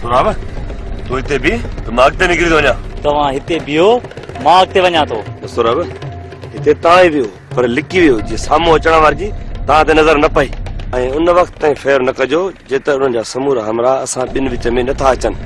सुराब तू इते भी तो मैं अगते निकरी तो वञा तव्हां हिते बीहो मां अगते वञा थो सुराब इते तां ही वियो पर लिकी वियो जे साम्हूं अचण वार जी तां ते नज़र न पई ऐं उन वक़्त ताईं फेर न कजो जेतर उन्हनि जा समूरा हमरा असां ॿिनि विच में नथा अचनि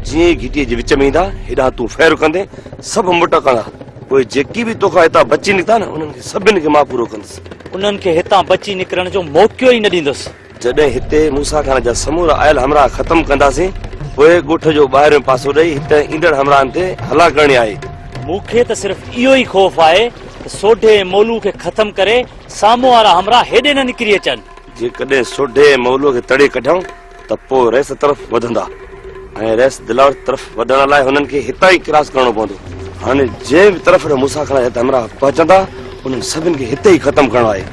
जीअं ई घिटीअ जे विच में ईंदा हेॾां तूं फेर कंदे सभु मुट कंदा पोइ जेकी बि तोखां हितां बची निकिता न उन्हनि खे सभिनि खे मां पूरो कंदुसि उन्हनि खे हितां बची निकिरण जो मौक़ो ई न ॾींदुसि जॾहिं हिते मूसा खान जा समूरा आयल हमरा ख़तमु कंदासीं पोइ ॻोठ जो ॿाहिरियों पासो ॾेई हिते ईंदड़ हमराहनि ते हला करणी आहे मूंखे त सिर्फ़ इहो ई ख़ौफ़ आहे त सोढे मोलू खे ख़तमु करे साम्हूं वारा हमरा हेॾे न निकिरी अचनि जेकॾहिं सोढे मौलूअ खे तड़े कढूं त पोइ रेस तरफ़ वधंदा ऐं रेस दिलावर तरफ़ वधण लाइ हुननि खे हितां ई क्रॉस करणो पवंदो हाणे जंहिं बि तरफ़ मूसा खान हिते हमरा पहुचंदा उन्हनि सभिनि खे हिते ई ख़तमु करणो आहे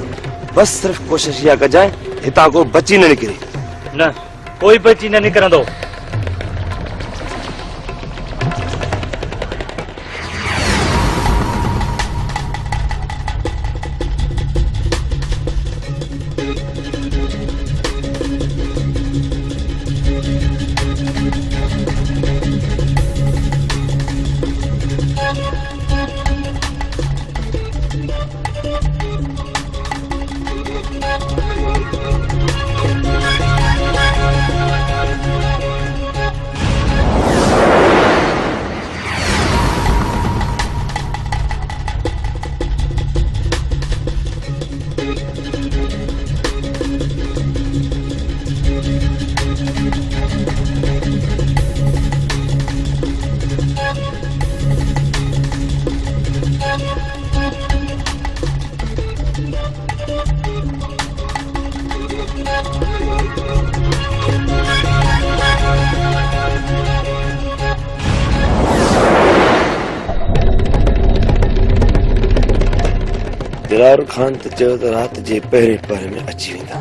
बसि सिर्फ़ु कोशिशि इहा कजांइ हितां को बची न निकिरे न कोई बची न निकिरंदो दिलावर खान त चयो त राति जे पहिरें पहर में अची वेंदा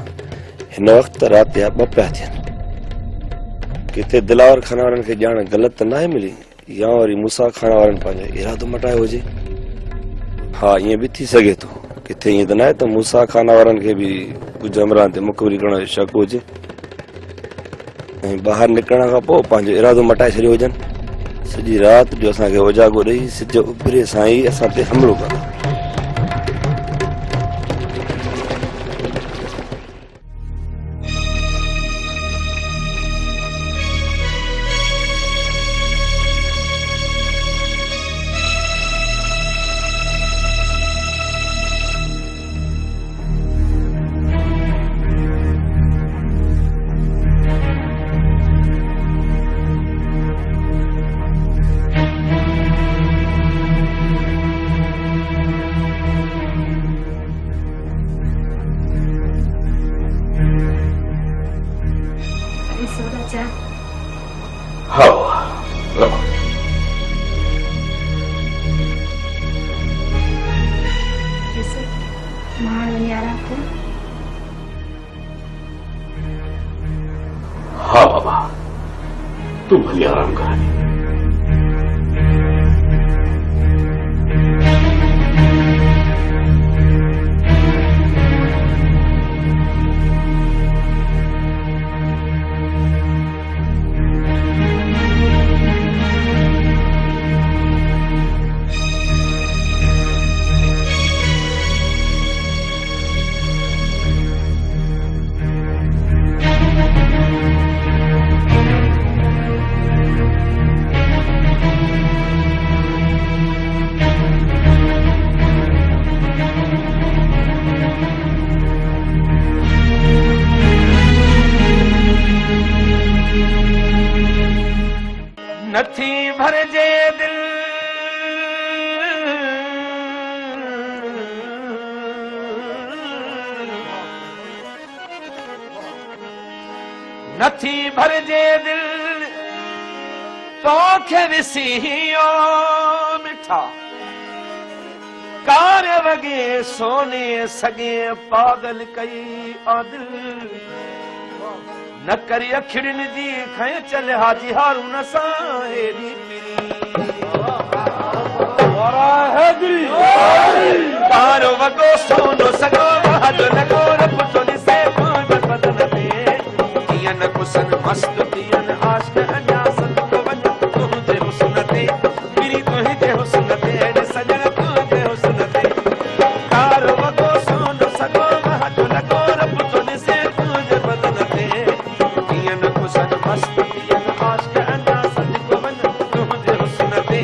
हिन वक़्तु राति जा 2 पिया थियनि किथे दिलावर खान वारनि खे ॼाण ग़लति न आहे मिली या वरी मूसा खान वारनि पंहिंजो इरादो मटायो हुजे हा ईअं बि थी सघे थो किथे ईअं त न आहे त मूसा खान वारनि खे बि कुझु हमराहनि ते मुखबिरी करण जो शक हुजे ऐं ॿाहिरि निकिरण खां पोइ पंहिंजो इरादो मटाए छॾियो हुजनि सॼी राति जो असांखे उजागो ॾेई सिज उभिरे सां ई असां ते हमिलो कंदा हाँ बाबा तू भले आराम कर नथी भरजे दिल नथी भरजे दिल तोखे ॾिसियो मिठा कार वगे सोने सगे पागल कई आदिल न करी अखिड़िन जी खय चल हाजी हारून सां हेरी पिरी तारो वगो सोनो सगो हाजो लगो रपुटो दिसे पान बदन में कियन कुसन मस्त कियन आशिक अञा लॻो रब तो ॾिसे तुंहिंजे बदन ते कीअं न कुसन मस्त पियन आशिक़ अञा सदिको वञ तुंहिंजे हुस्न ते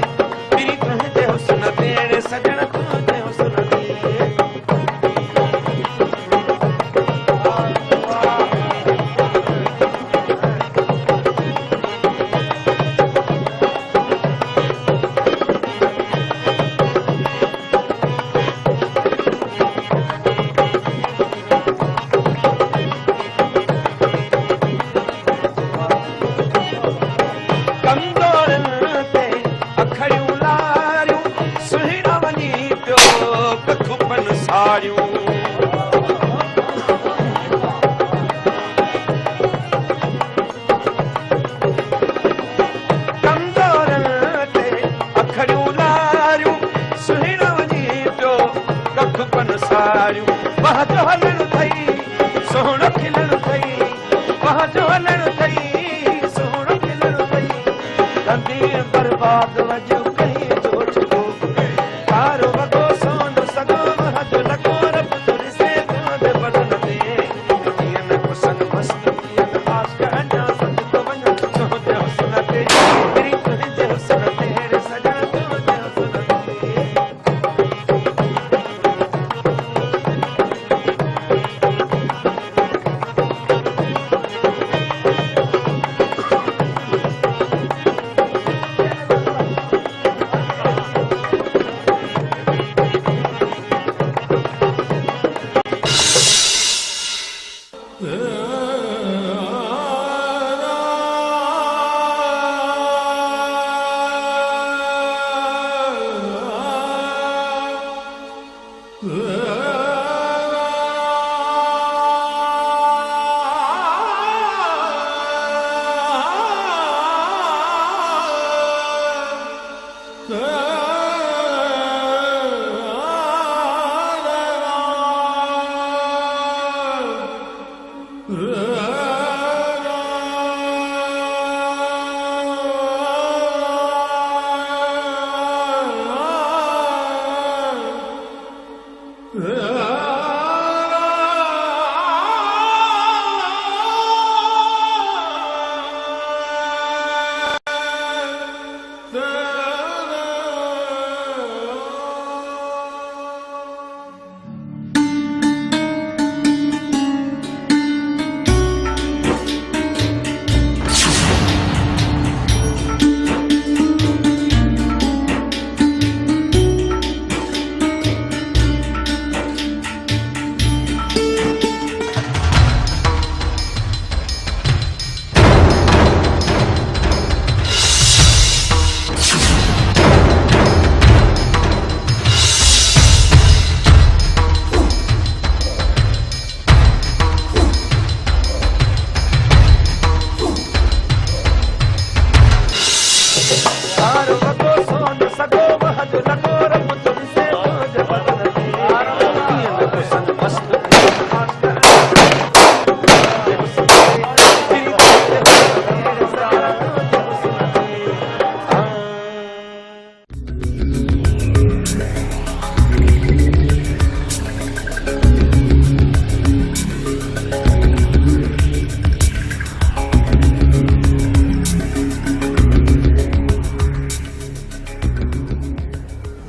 पिरी तुंहिंजे हुस्न ते अहिड़े सजण तुंहिंजे हुस्न ते बर्बाद वजो कहीं जो छो कारो वगो सोन सगो महज लॻो रब तो ॾिसे तुंहिंजे बदन ते कीअं न कुसन मस्त पियन आशिक़ अञा सदिको वञ तुंहिंजे हुस्न ते पिरी तुंहिंजे हुस्न ते अहिड़े सजण तुंहिंजे हुस्न ते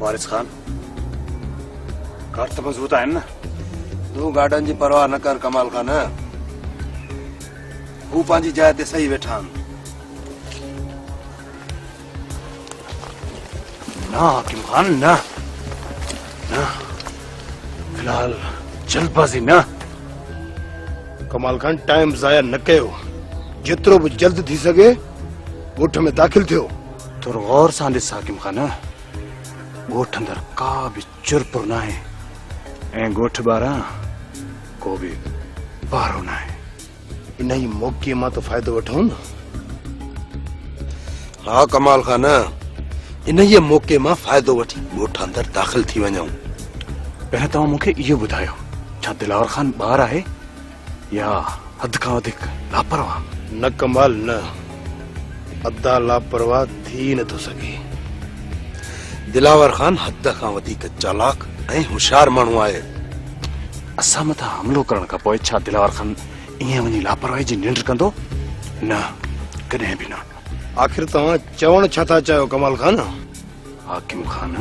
वारिस खान कार तो मजबूत है ना तू गार्डन जी परवाह न कर कमाल खान हू पांजी जाइ ते सही वेठा ना हाकिम खान ना ना फिलहाल जल्दबाजी ना कमाल खान टाइम जाया न कयो जितरो भी जल्द थी सके गोठ में दाखिल थियो तो गौर सां ॾिस हाकिम खान गोठ अंदर का भी चुरपुर ना है ऐं गोठ बारा को भी बारो ना है इन ही मौके मां तो फायदो वठो न हाँ कमाल खान इन ये मौके मां फायदो वठी गोठ अंदर दाखिल थी वञूं पहिरियों तव्हां मूंखे इहो ॿुधायो छा दिलावर खान ॿार आहे या हद खां वधीक लापरवाह न कमाल न अद्दा लापरवाह थी न थो सके दिलावर खान हद खां वधीक चालाक ऐं होशियार माण्हू आहे असां मथां हमलो करण खां पोइ छा दिलावर खान ईअं वञी लापरवाही जी निंड कंदो? न, कॾहिं बि न। आखिर तव्हां चवण छा था चाहियो कमाल खान? हाकिम खान,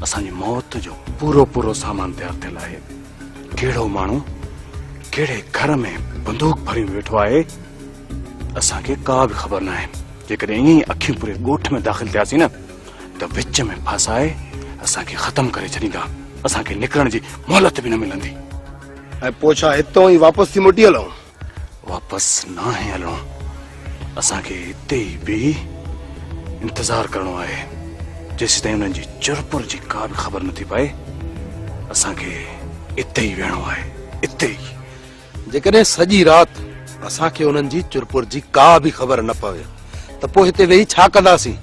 असांजी मौत जो पूरो पूरो सामान तयार थियल आहे। कहिड़ो माण्हू कहिड़े घर में बंदूक भरी वेठो आहे असांखे का बि ख़बर न आहे। जेकॾहिं ईअं ई अखियूं पूरे ॻोठ में दाख़िल थियासीं न त विच में फासाए असांखे ख़तम करे छॾींदा। असांखे निकिरण जी मोहलत बि न मिलंदी। ऐं पोइ छा हितां ई वापसि थी मोटी हलूं? वापसि न आहे हलणो, असांखे हिते ई बीही इंतज़ारु करणो आहे जेसि ताईं उन्हनि जी चुरपुर जी का बि ख़बर नथी पए। असांखे हिते ई वेहणो आहे, हिते ई। जेकॾहिं सॼी राति असांखे उन्हनि जी चुरपुर जी का बि ख़बर न पवे त पोइ हिते वेही छा कंदासीं?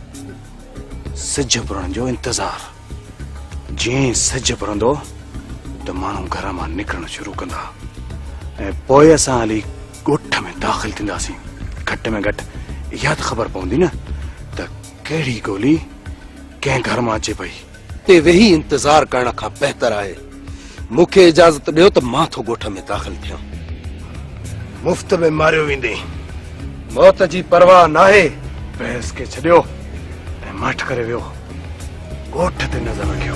सिज बुरण जो इंतज़ारु। जीअं ई सिज बुरंदो त माण्हू घर मां निकिरणु शुरू कंदा ऐं पोइ असां हली ॻोठ में दाख़िल थींदासीं। घटि में घटि इहा त ख़बर पवंदी न त कहिड़ी गोली कंहिं घर मां अचे पई। हिते वेही इंतज़ारु करण खां बहितर आहे मूंखे इजाज़त ॾियो त मां थो ॻोठ में दाख़िल थियां। मुफ़्त में मारियो वेंदे, मौत जी परवाह नाहे। बहस खे छॾियो ऐं मठ करे वियो। ॻोठ ते नज़र रखियो।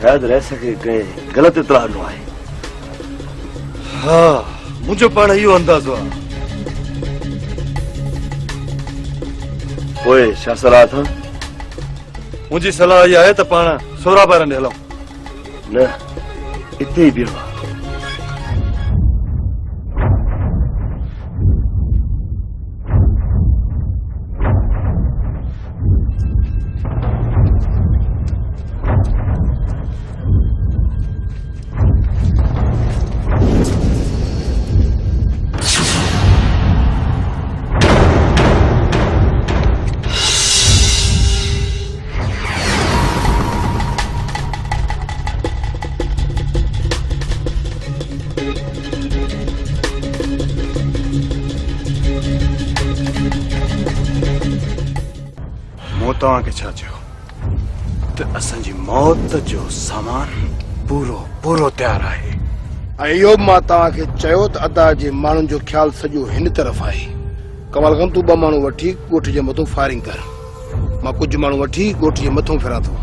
शायद रह सके कंहिं ग़लति इतलाह ॾिनो आहे। हा, मुंहिंजो पाण इहो अंदाज़ो आहे। पोइ छा सलाह अथव? मुंहिंजी सलाह इहा आहे त पाण सोरा ॿारनि ॾे हलूं। न, हिते ई बीहो। तव्हांखे छा चयो त असांजी मौत जो सामान पूरो पूरो तयारु आहे। ऐं इहो मां तव्हांखे चयो त अदा जे माण्हुनि जो ख़्यालु सॼो हिन तरफ़ आहे। कमाल खान, तूं 2 माण्हू वठी ॻोठ जे मथां फायरिंग कर। मां कुझु माण्हू वठी ॻोठ जे मथां फिरां थो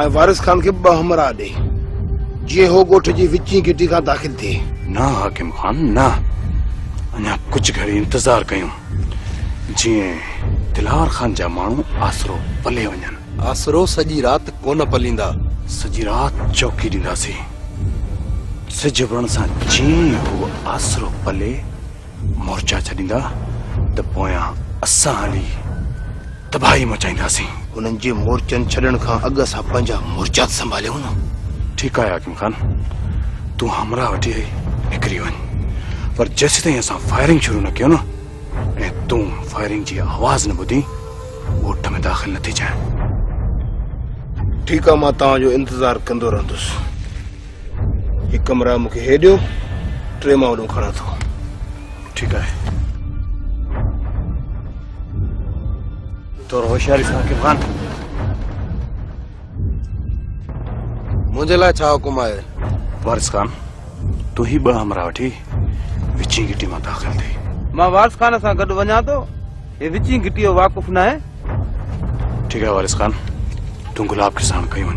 ऐं वारिस खान खे 2 हमराह ॾे जीअं हो ॻोठ जी विची घिटी खां दाख़िल थिए। न हाकिम खान, न। अञा कुझु घड़ी इंतज़ारु कयूं जीअं दिलावर खान जा माण्हू आसरो पले वञनि। आसरो सॼी राति कोन पलींदा। सॼी राति चौकी ॾींदासीं। सिज बुरण सां जीअं हू आसरो पले मोर्चा छॾींदा त पोयां असां हली तबाही मचाईंदासीं। उन्हनि जे मोर्चनि छॾण खां अॻु असां पंहिंजा मोर्चा संभालियूं न। ठीकु आहे हाकिम खान, तूं हमराह वठी निकिरी वञ, पर जेसि ताईं असां फायरिंग शुरू न कयो न ऐं तूं फायरिंग जी आवाज़ न ॿुधी ॻोठ में दाख़िल न थी जाए। ठीकु आहे, मां तव्हांजो इंतज़ारु कंदो रहंदुसि। हिकु कमरा मूंखे हे ॾियो, 3 मां होॾो खणा थो। ठीकु आहे। तोर होशियारी सां हाकिम खान। मुंहिंजे लाइ छा हुकुम आहे? वारिस खान, तूं ही 2 हमराह वठी विची घिटी मां दाख़िल थी। मां वारिस खान सां गॾु वञा थो। हे विची घिटी जो वाक़ुफ़ न आहे। ठीकु आहे वारिस खान, तूं गुलाब के साण कयूं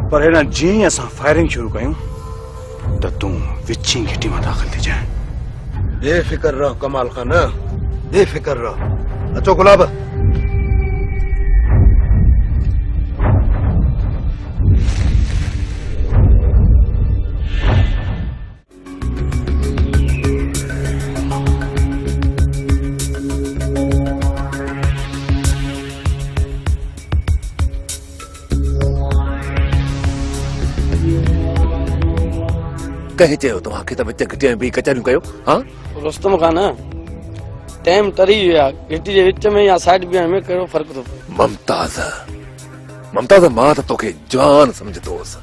पर हेॾा जीअं ई असां फायरिंग शुरू कयूं त तूं विची घिटी मां दाख़िल थी जाए। बेफ़िक्र रहो कमाल खान, बेफ़िक्र रहो। अचो गुलाब। कहीं चयो तव्हांखे त विच घिटी में बीह कचरियूं कयो? हाँ, रुस्तम खान, टाइम तरी विया। घिटी जे विच में या साइड बीहण में कहिड़ो फ़र्क़ु थो पए? मुमताज़, मां त तोखे जवान समझंदो हुअसि।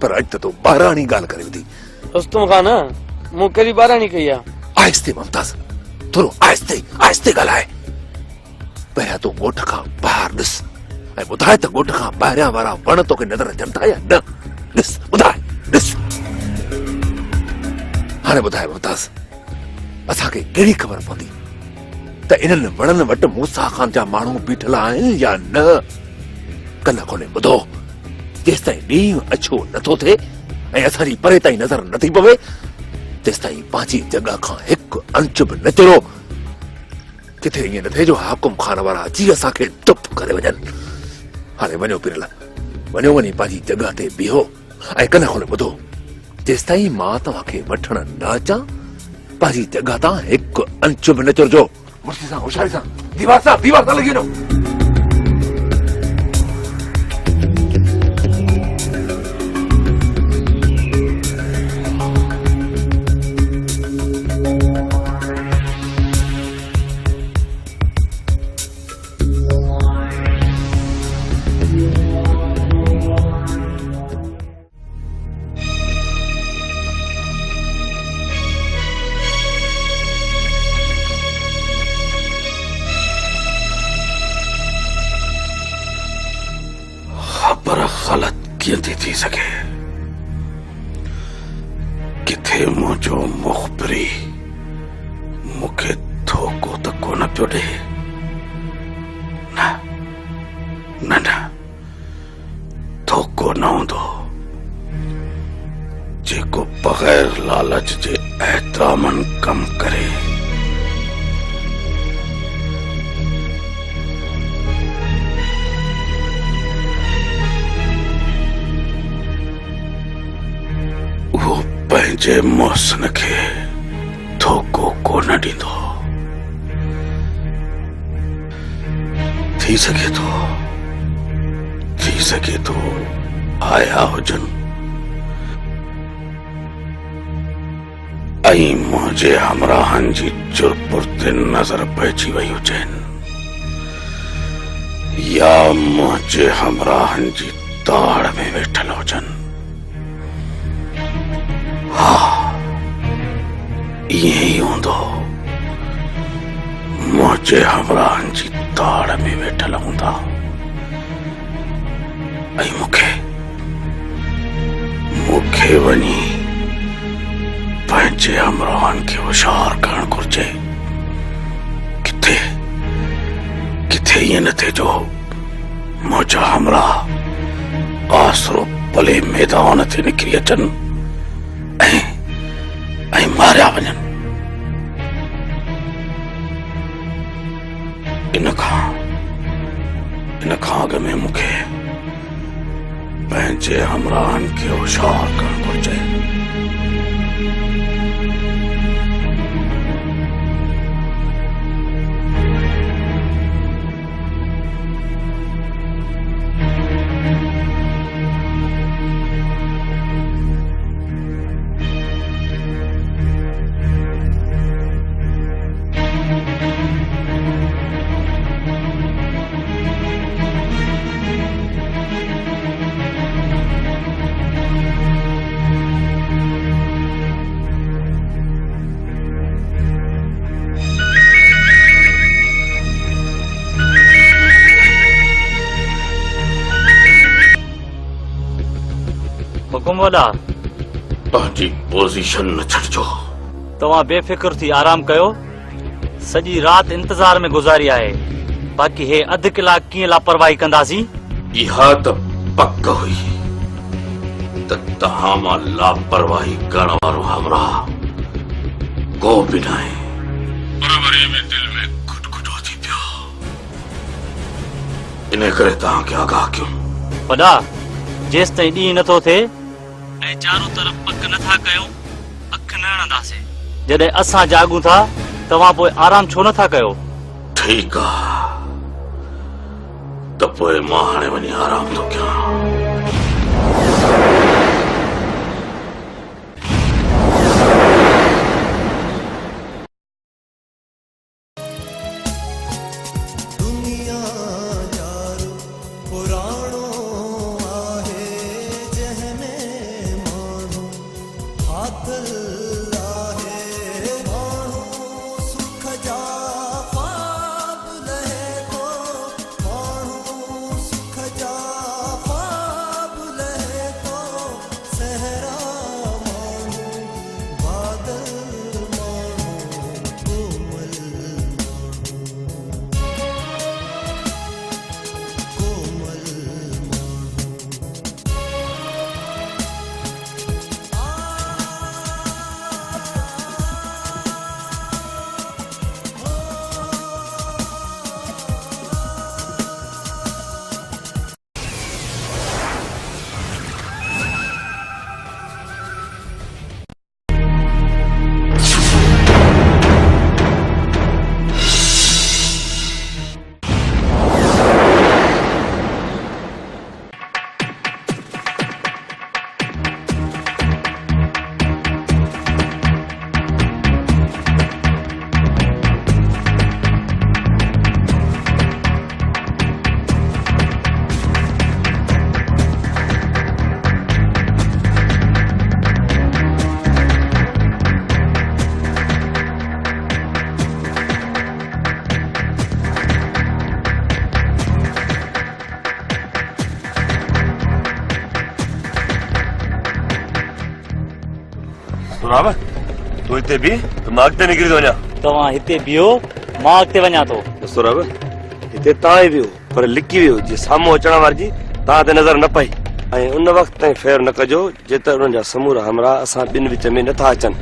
पर अज तो बारानी गाल करे थी। रुस्तम खान मूं कहिड़ी ॿाराणी कई आहे? आहिस्ते मुमताज, थोरो आहिस्ते आहिस्ते ॻाल्हाए। पहिरियां तूं ॻोठ खां ॿाहिरि ॾिस ऐं ॿुधाए त ॻोठ खां ॿाहिरियां वारा वण तोखे नज़र अचनि था या न। ॾिस ॿुधाए ॾिस। हाणे ॿुधाए मुमताज, असांखे कहिड़ी ख़बर पवंदी त इन्हनि वणनि वटि मूसा खान जा माण्हू बीठल आहिनि या न? कन खोले ॿुधो, जेसिताईं ॾींहुं अछो नथो थिए ऐं असांजी परे ताईं नज़र नथी पवे तेसिताईं पंहिंजी जॻह खां हिकु अंच बि न चिरो। किथे ईअं न थिए जो हाकुम खान वारा अची असांखे टुप करे वञनि। हाणे वञो पिरल, वञो वञी पंहिंजी जॻह ते बीहो ऐं कन खोले ॿुधो, जेसिताईं मां तव्हांखे वठण न अचां पंहिंजी जॻह तां हिकु अंच बि न चुरजो। मुर्शी सां होशियारी सां दीवार सां लॻी वञो। गलत कीअं थी सघे? किथे मुंहिंजो मुखबिरी मूंखे धोखो त कोन पियो ॾे। न न न, धोखो न हूंदो जेको बग़ैर लालच जे एहतरामन कम करे। पंहिंजे मोहसिन खे धोखो कोन ॾींदो। थी सघे थो आया हुजनि ऐं मुंहिंजे हमराहनि जी चुरपुर ते नज़र पइजी वई हुजनि या मुंहिंजे हमराहनि जी ताड़ में वेठल हुजनि। ईअं ई हूंदो, मुंहिंजे हमराहनि जी ताड़ में वेठल हूंदा ऐं मूंखे वञी पंहिंजे हमराहनि खे होशियार करणु घुर्जे। किथे ईअं न थिए जो मुंहिंजा हमराह आसरो भले मैदान ते निकिरी अचनि ऐं मारिया वञनि। इन खां अॻु में मूंखे पंहिंजे हमराहनि खे होशियार करणु घुर्जे। हुकुम वॾा, पंहिंजी पोज़ीशन न छॾिजो। तव्हां बेफ़िक्र थी आराम कयो। सॼी राति इंतज़ार में गुज़ारी आहे। बाक़ी हे अधु कलाक कीअं लापरवाही कंदासीं? इहा त पक हुई त तव्हां मां लापरवाही करण वारो हमराह को बि न आहे। बराबरी में दिल में खुटखुटो थी पियो, इन करे तव्हांखे आगाह कयूं। वॾा, जेसिताईं ॾींहुं नथो थिए ऐं चारों तरफ़ पक नथा कयो, अख न हणंदासीं। जॾहिं असां जागूं था तव्हां पोइ आराम छो नथा कयो? ठीकु आहे, त पोइ मां हाणे वञी आराम थो कयां। पुराणो आहे जंहिंमें सुनाब तू हिते भी तो मां अॻिते निकिरी थो वञा तव्हां हिते बीहो मां अॻिते वञा थो सुनाब हिते तव्हां ई वियो पर लिकी वियो जे साम्हूं अचण वारी जी तव्हां ते नज़र न पई ऐं उन वक़्त ताईं फेर न कजो जेतर उन्हनि जा समूरा हमरा असां ॿिनि विच में नथा अचनि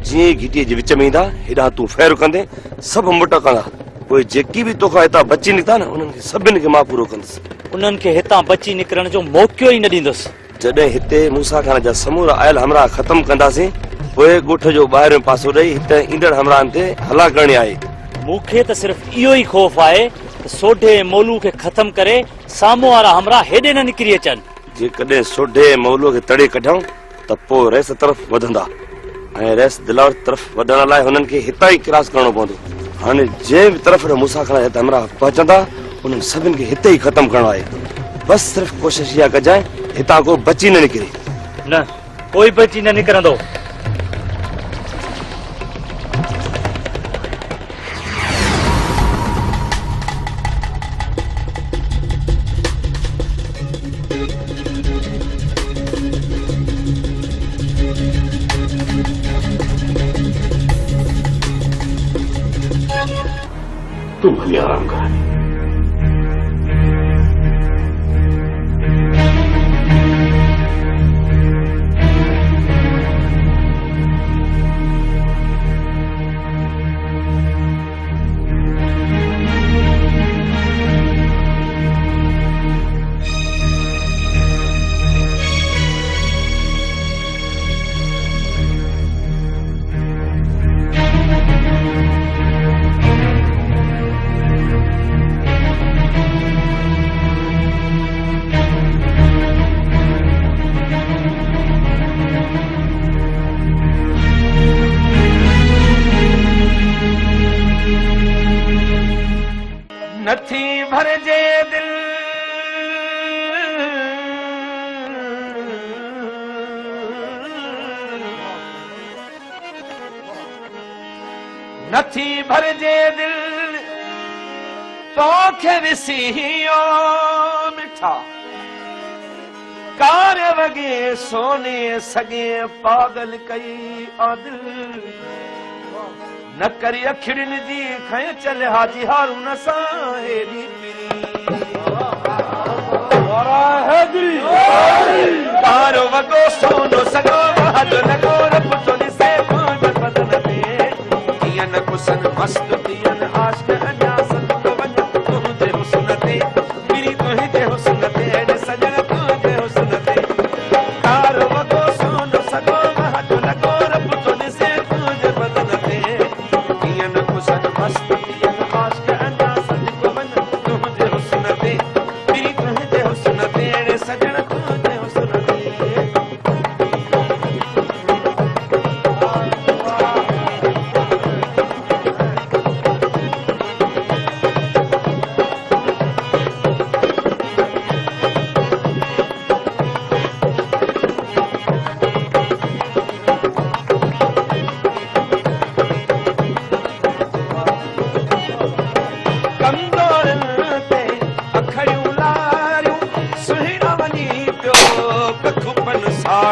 जीअं ई घिटीअ जे विच में ईंदा हेॾां तूं फेर कंदे सभु मुट कंदा पोइ जेकी बि तोखां हितां बची निकिता न उन्हनि खे सभिनि खे मां पूरो कंदुसि उन्हनि खे हितां बची निकिरण जो मौक़ो ई न ॾींदुसि जॾहिं हिते मूसा खान जा समूरा आयल हमरा ख़तम कंदासीं पोइ ॻोठ जो ॿाहिरियों पासो ॾेई हिते ईंदड़ हमराहनि ते हला करणी आहे मूंखे त सिर्फ़ इहो ई ख़ौफ़ आहे त सोढे मौलू खे ख़तम करे साम्हूं वारा हमरा हेॾे न निकिरी अचनि जेकॾहिं सोढे मौलू खे तड़े कढूं त पोइ रेस तरफ़ वधंदा ऐं रेस दिलावर तरफ़ वधण लाइ हुननि खे हितां ई क्रॉस करणो पवंदो हाणे जंहिं बि तरफ़ मूसा खान हिते हमरा पहुचंदा उन्हनि सभिनि खे हिते ई ख़तम करणो आहे बसि सिर्फ़ु कोशिशि इहा कजांइ हितां को बची न निकिरे न कोई बची न निकिरंदो तू भली आराम कर नथी भरजे दिल नथी भरजे दिल तोखे ॾिसियो मिठा कार वगे सोने सगे पागल कई आदिल न करी अखिड़िन जी खय चल हाजी हारून सां हेॾी पिरी तारो वॻो सोनो सॻो हद लॻो रब तो ॾिसे पांज बदन ते कीअं न कुसन मस्त थियन आशिक अञा सदको वञ तुंहिंजे हुस्न ते पिरी तुंहिंजे हुस्न ते ॾे सजण तुंहिंजे हुस्न ते तारो वॻो सोनो सॻो हद लॻो रब तो ॾिसे पांज बदन ते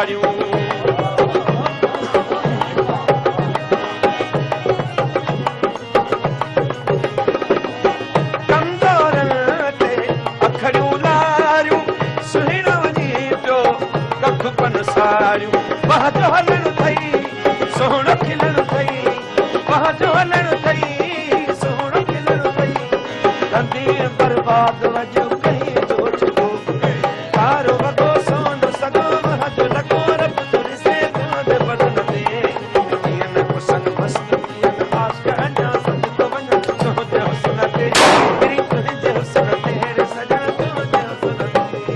साड़ियूं कंदोरनि ते अखड़ियूं लारियूं सुहिणो वञी पियो कख पन साड़ियूं वाह जो हलण थई सोहणो खिलण थई वाह जो हलण थई सोहणो खिलण थई कंदी बर्बाद वजो कहीं जोच को तारो वगो सोन सगो महज लको रब तुरसे तुंदे बदन ते इन कुसन मस्त इन आशिक अन्या सज तो वन तुंदे हुस्न ते मेरी तुंदे हुस्न तेरे सजन तुंदे हुस्न ते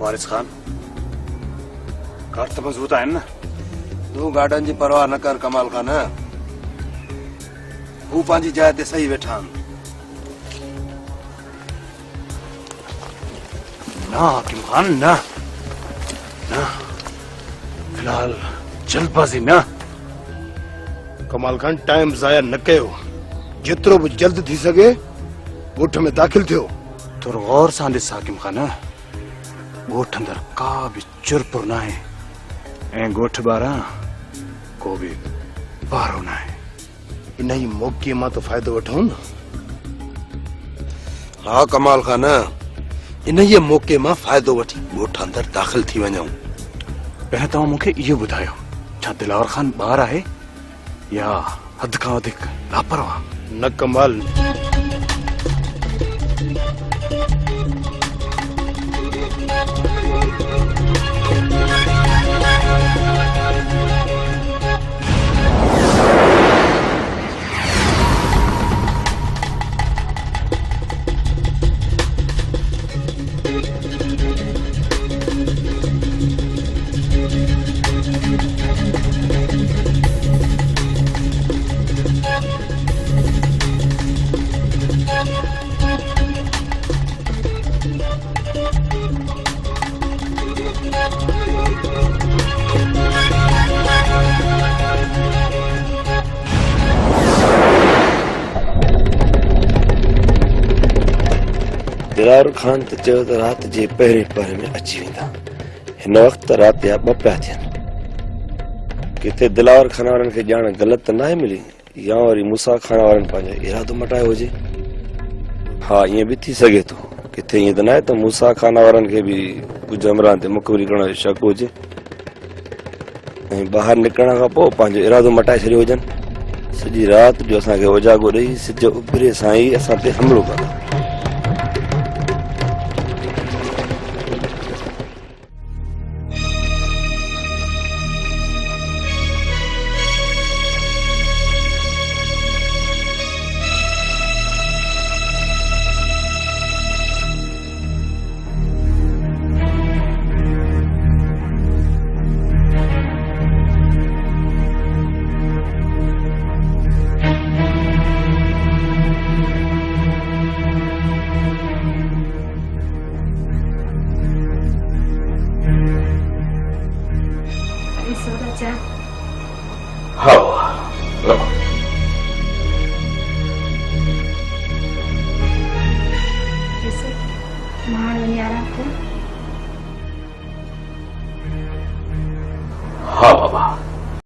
वारिस खान कार तो मजबूत है ना तू गार्डन जी परवाह न कर कमाल खान हू पंहिंजी जाइ ते सही वेठा आहिनि ना हाकिम खान ना ना फिलहाल जल्दबाजी ना कमाल खान टाइम ज़ाया न कयो जेतिरो बि जल्द थी सघे ॻोठ में दाख़िल थियो तुर गौर सां ॾिस हाकिम खान ॻोठ अंदर का बि चुरपुर न आहे ऐं ॻोठ ॿाहिरां को बि ॿारो न आहे इन ही मौक़े मां तो फ़ाइदो वठूं न हाँ कमाल खान इन ही मौक़े मां फ़ाइदो वठी ॻोठ अंदर दाख़िल थी वञूं पहिरियों तव्हां मूंखे इहो ॿुधायो छा दिलावर खान ॿाहिरि आहे या हद खां वधीक लापरवाह न कमाल दिलावर खान तो चयो त रात जे पहिरें पहर में अची वेंदा हिन वक़्त रात जा 2 पिया थियनि किथे दिलावर खाना वारनि खे ॼाण ग़लति न आहे मिली या वरी मूसा खाना वारनि पंहिंजो इरादो मटायो हुजे। हाँ ईअं बि थी सघे थो, किथे ईअं त न आहे त मूसा खाना वारनि खे बि कुझु अमरान ते मुखबिरी करण जो शक हुजे ऐं ॿाहिरि निकिरण खां पोइ पंहिंजो इरादो मटाए छॾियो हुजनि। सॼी राति जो असांखे उजागो ॾेई सिज उभिरे सां ई असां ते हमिलो कंदा। Mahal ini arahku.